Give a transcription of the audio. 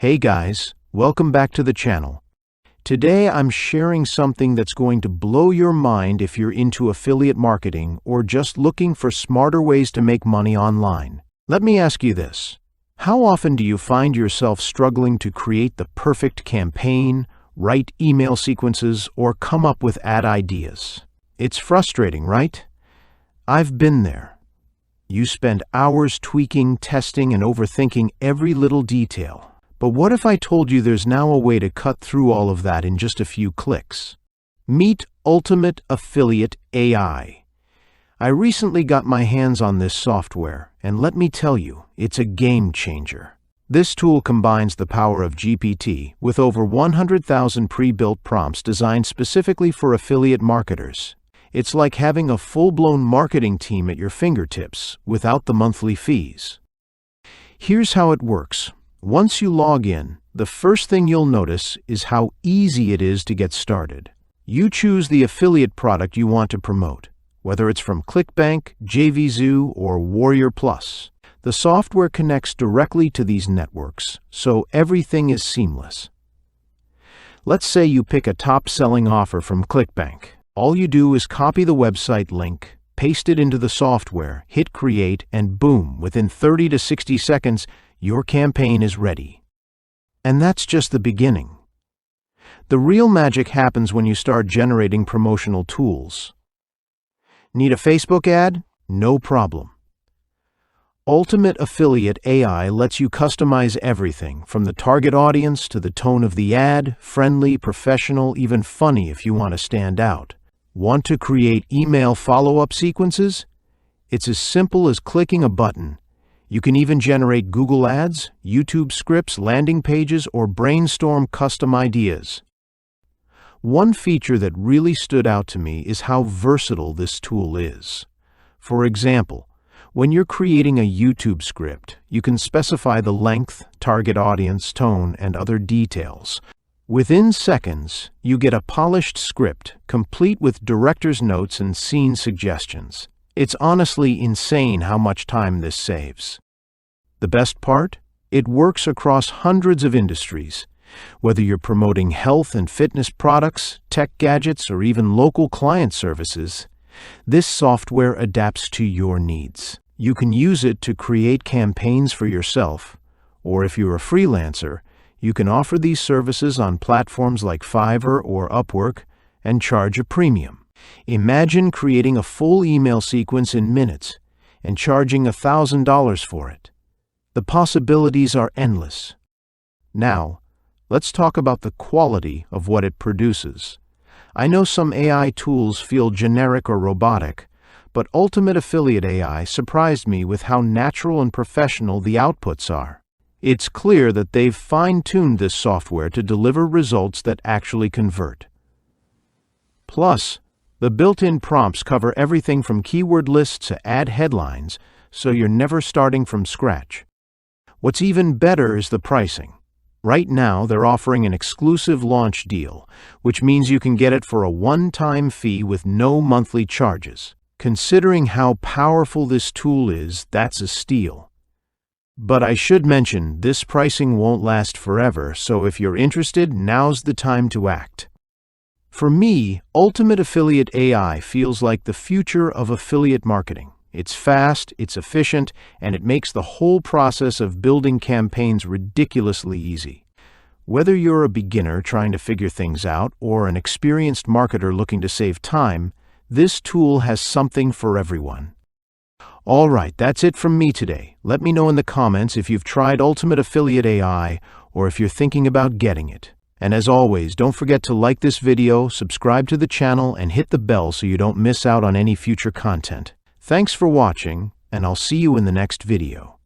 Hey guys, welcome back to the channel. Today I'm sharing something that's going to blow your mind if you're into affiliate marketing or just looking for smarter ways to make money online. Let me ask you this. How often do you find yourself struggling to create the perfect campaign, write email sequences, or come up with ad ideas? It's frustrating, right? I've been there. You spend hours tweaking, testing, and overthinking every little detail. But what if I told you there's now a way to cut through all of that in just a few clicks? Meet Ultimate Affiliate AI. I recently got my hands on this software, and let me tell you, it's a game changer. This tool combines the power of GPT with over 100,000 pre-built prompts designed specifically for affiliate marketers. It's like having a full-blown marketing team at your fingertips without the monthly fees. Here's how it works. Once you log in, the first thing you'll notice is how easy it is to get started. You choose the affiliate product you want to promote, whether it's from ClickBank, JVZoo, or Warrior Plus. The software connects directly to these networks, so everything is seamless. Let's say you pick a top-selling offer from ClickBank. All you do is copy the website link, paste it into the software, hit create, and boom, within 30 to 60 seconds, your campaign is ready. And that's just the beginning. The real magic happens when you start generating promotional tools. Need a Facebook ad? No problem. Ultimate Affiliate AI lets you customize everything from the target audience to the tone of the ad, friendly, professional, even funny if you want to stand out. Want to create email follow-up sequences? It's as simple as clicking a button. You can even generate Google Ads, YouTube scripts, landing pages, or brainstorm custom ideas. One feature that really stood out to me is how versatile this tool is. For example, when you're creating a YouTube script, you can specify the length, target audience, tone, and other details. Within seconds, you get a polished script, complete with director's notes and scene suggestions. It's honestly insane how much time this saves. The best part? It works across hundreds of industries. Whether you're promoting health and fitness products, tech gadgets, or even local client services, this software adapts to your needs. You can use it to create campaigns for yourself, or if you're a freelancer, you can offer these services on platforms like Fiverr or Upwork and charge a premium. Imagine creating a full email sequence in minutes and charging $1,000 for it. The possibilities are endless. Now, let's talk about the quality of what it produces. I know some AI tools feel generic or robotic, but Ultimate Affiliate AI surprised me with how natural and professional the outputs are. It's clear that they've fine-tuned this software to deliver results that actually convert. Plus, the built-in prompts cover everything from keyword lists to ad headlines, so you're never starting from scratch. What's even better is the pricing. Right now, they're offering an exclusive launch deal, which means you can get it for a one-time fee with no monthly charges. Considering how powerful this tool is, that's a steal. But I should mention, this pricing won't last forever, so if you're interested, now's the time to act. For me, Ultimate Affiliate AI feels like the future of affiliate marketing. It's fast, it's efficient, and it makes the whole process of building campaigns ridiculously easy. Whether you're a beginner trying to figure things out or an experienced marketer looking to save time, this tool has something for everyone. Alright, that's it from me today. Let me know in the comments if you've tried Ultimate Affiliate AI or if you're thinking about getting it. And as always, don't forget to like this video, subscribe to the channel, and hit the bell so you don't miss out on any future content. Thanks for watching, and I'll see you in the next video.